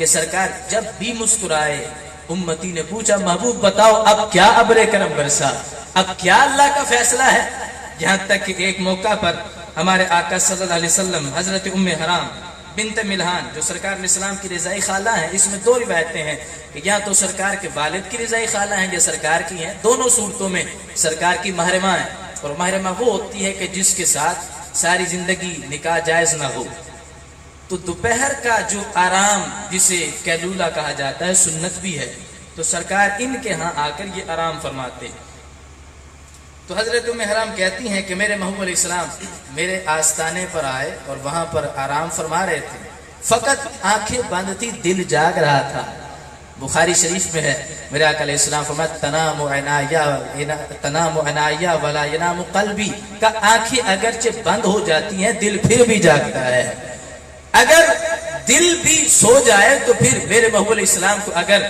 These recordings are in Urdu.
کہ سرکار جب بھی مسکرائے، امتی نے پوچھا محبوب بتاؤ اب کیا ابر کرم برسا، اب کیا اللہ کا فیصلہ ہے؟ یہاں تک کہ ایک موقع پر ہمارے آقا صلی اللہ علیہ وسلم حضرت ام حرام بنت ملحان جو سرکار علیہ السلام کی رضائی خالہ ہیں، اس میں دو روایتیں ہیں کہ یا تو سرکار کے والد کی رضائی خالہ ہیں یا سرکار کی ہیں، دونوں صورتوں میں سرکار کی محرمہ ہیں، اور محرمہ وہ ہوتی ہے کہ جس کے ساتھ ساری زندگی نکاح جائز نہ ہو۔ تو دوپہر کا جو آرام جسے قیلولہ کہا جاتا ہے سنت بھی ہے، تو سرکار ان کے ہاں آ کر یہ آرام فرماتے۔ تو حضرت ام حرام کہتی ہیں کہ میرے محبوب علیہ السلام میرے آستانے پر آئے اور وہاں پر آرام فرما رہے تھے، فقط آنکھیں بند تھی، دل جاگ رہا تھا۔ بخاری شریف میں ہے میرے آقا علیہ السلام فرماتے تنام عنایا ولا ینام قلبی، کا آنکھیں اگرچہ بند ہو جاتی ہیں دل پھر بھی جاگتا ہے۔ اگر دل بھی سو جائے تو پھر میرے محبوب علیہ السلام کو اگر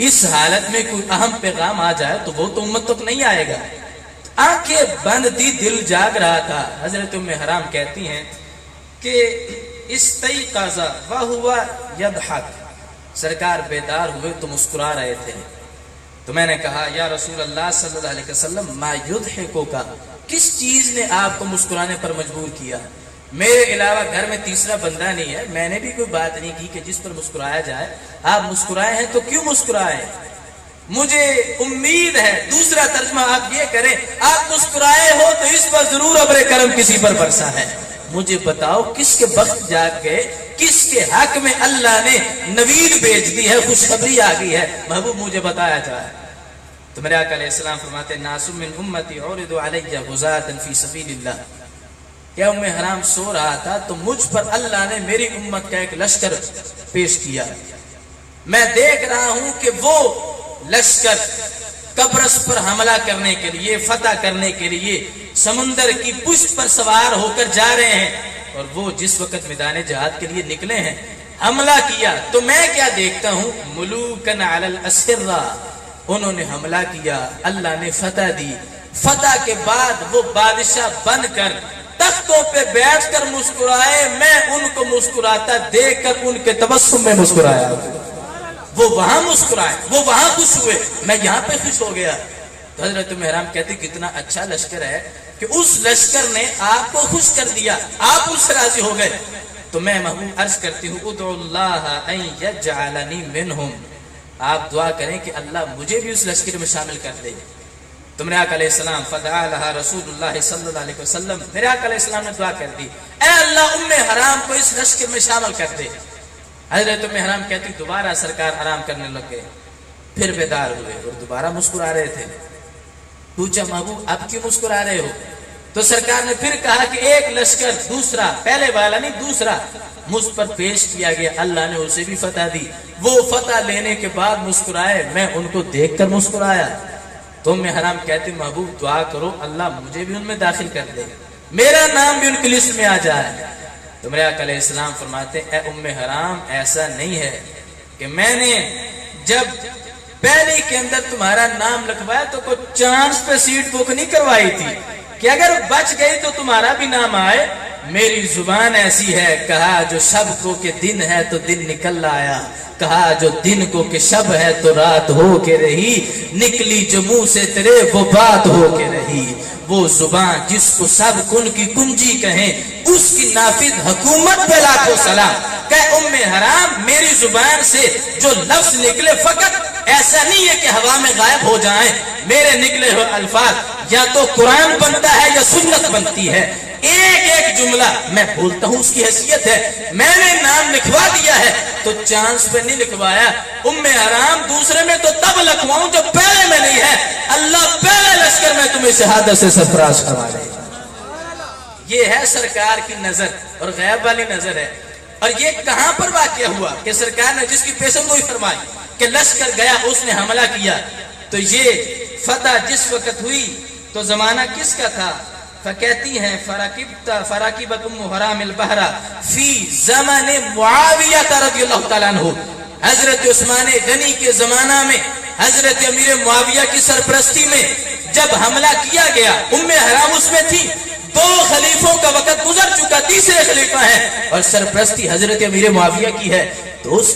اس حالت میں کوئی اہم پیغام آ جائے تو وہ تو امت تک نہیں آئے گا۔ آنکھیں بند تھی، دل جاگ رہا تھا۔ حضرت ام حرام کہتی ہیں کہ استیقظ وہو یضحک، سرکار بیدار ہوئے تو مسکرا رہے تھے۔ تو میں نے کہا یا رسول اللہ صلی اللہ علیہ وسلم ما یضحکک، کس چیز نے آپ کو مسکرانے پر مجبور کیا؟ میرے علاوہ گھر میں تیسرا بندہ نہیں ہے، میں نے بھی کوئی بات نہیں کی کہ جس پر مسکرایا جائے، آپ مسکرائے ہیں تو کیوں مسکرائے؟ مجھے امید ہے دوسرا ترجمہ آپ یہ کریں، آپ مسکرائے ہو تو اس پر ضرور ابر کرم کسی پر برسا ہے۔ مجھے بتاؤ کس کے وقت جاگ گئے، کس کے حق میں اللہ نے نوید بھیج دی ہے، خوشخبری آ گئی ہے، محبوب مجھے بتایا جائے۔ تو میرے آقا علیہ السلام فرماتے ناس من امتی عرض علی غزاة فی سبیل اللہ، کیا ام حرام سو رہا تھا تو مجھ پر اللہ نے میری امت کا ایک لشکر پیش کیا، میں دیکھ رہا ہوں کہ وہ لشکر قبرص پر حملہ کرنے کے لیے، فتح کرنے کے لیے سمندر کی پشت پر سوار ہو کر جا رہے ہیں، اور وہ جس وقت میدان جہاد کے لیے نکلے ہیں حملہ کیا تو میں کیا دیکھتا ہوں ملوکن علی الاسرہ، انہوں نے حملہ کیا، اللہ نے فتح دی، فتح کے بعد وہ بادشاہ بن کر تختوں پہ بیٹھ کر مسکرائے، میں ان کو مسکراتا دیکھ کر ان کے تبسم میں مسکرایا، وہ وہاں مسکرائے، وہ وہاں خوش ہوئے، میں یہاں پہ خوش ہو گیا۔ تو حضرت ام حرام کہتی کتنا اچھا لشکر ہے کہ اس لشکر نے آپ کو خوش کر دیا، آپ اس سے راضی ہو گئے۔ تو میں محبوب عرض کرتی ہوں ادعو اللہ ان یجعلنی منہم، آپ دعا کریں کہ اللہ مجھے بھی اس لشکر میں شامل کر دے۔ تو میرے آقا علیہ السلام فدعا لہا رسول اللہ صلی اللہ علیہ وسلم، میرے آقا علیہ السلام نے دعا کر دی اے اللہ ام حرام کو اس لشکر میں شامل کر دے۔ حضرت ام حرام کہتی دوبارہ سرکار آرام کرنے لگ گئے، پھر بیدار ہوئے اور دوبارہ مسکرا رہے تھے۔ پوچھا محبوب اب کیوں مسکرا رہے ہو؟ تو سرکار نے پھر کہا کہ ایک لشکر دوسرا، پہلے والا نہیں دوسرا مجھ پر پیش کیا گیا، اللہ نے اسے بھی فتح دی، وہ فتح لینے کے بعد مسکرائے، میں ان کو دیکھ کر مسکرایا۔ تو ام حرام کہتے محبوب دعا کرو اللہ مجھے بھی ان میں داخل کر دے، میرا نام بھی ان کی لسٹ میں آ جائے۔ تو میرے آقا علیہ السلام فرماتے اے ام حرام ایسا نہیں ہے کہ میں نے جب پہلی کے اندر تمہارا نام لکھوایا تو کوئی چانس پہ سیٹ بک نہیں کروائی تھی کہ اگر بچ گئی تو تمہارا بھی نام آئے۔ میری زبان ایسی ہے، کہا جو شب کو کہ دن ہے تو دن نکل آیا، کہا جو دن کو کہ شب ہے تو رات ہو کے رہی، نکلی جو منہ سے تیرے وہ بات ہو کے رہی۔ وہ زبان جس کو سب کن کی کنجی کہیں، اس کی نافذ حکومت پہ لاکھوں سلام۔ کہ ام حرام میری زبان سے جو لفظ نکلے فقط ایسا نہیں ہے کہ ہوا میں غائب ہو جائیں، میرے نکلے ہوئے الفاظ یا تو قرآن بنتا ہے یا سنت بنتی ہے، ایک ایک جملہ میں بولتا ہوں اس کی حیثیت ہے۔ میں نے نام لکھوا دیا ہے تو چانس پہ نہیں لکھوایا۔ ام حرام دوسرے میں تو تب لکھواؤں جو پہلے میں نہیں ہے، اللہ پہلے لشکر میں تمہیں شہادت سے سرفراز کروا دے۔ یہ ہے سرکار کی نظر اور غیب والی نظر ہے۔ اور یہ کہاں پر واقع ہوا کہ سرکار نے جس کی پیشن گوئی فرمائی کہ لشکر گیا اس نے حملہ کیا، تو یہ فتح جس وقت ہوئی تو زمانہ کس کا تھا؟ فکہتی ہیں فراکبت ام حرام البحر فی زمن معاویہ رضی اللہ تعالیٰ عنہ، حضرت عثمان غنی کے زمانہ میں حضرت امیر معاویہ کی سرپرستی میں جب حملہ کیا گیا، ام حرام اس میں تھی، دو خلیفوں کا وقت گزر چکا، تیسرے خلیفہ ہیں اور سرپرستی حضرت امیر معاویہ کی ہے، تو اس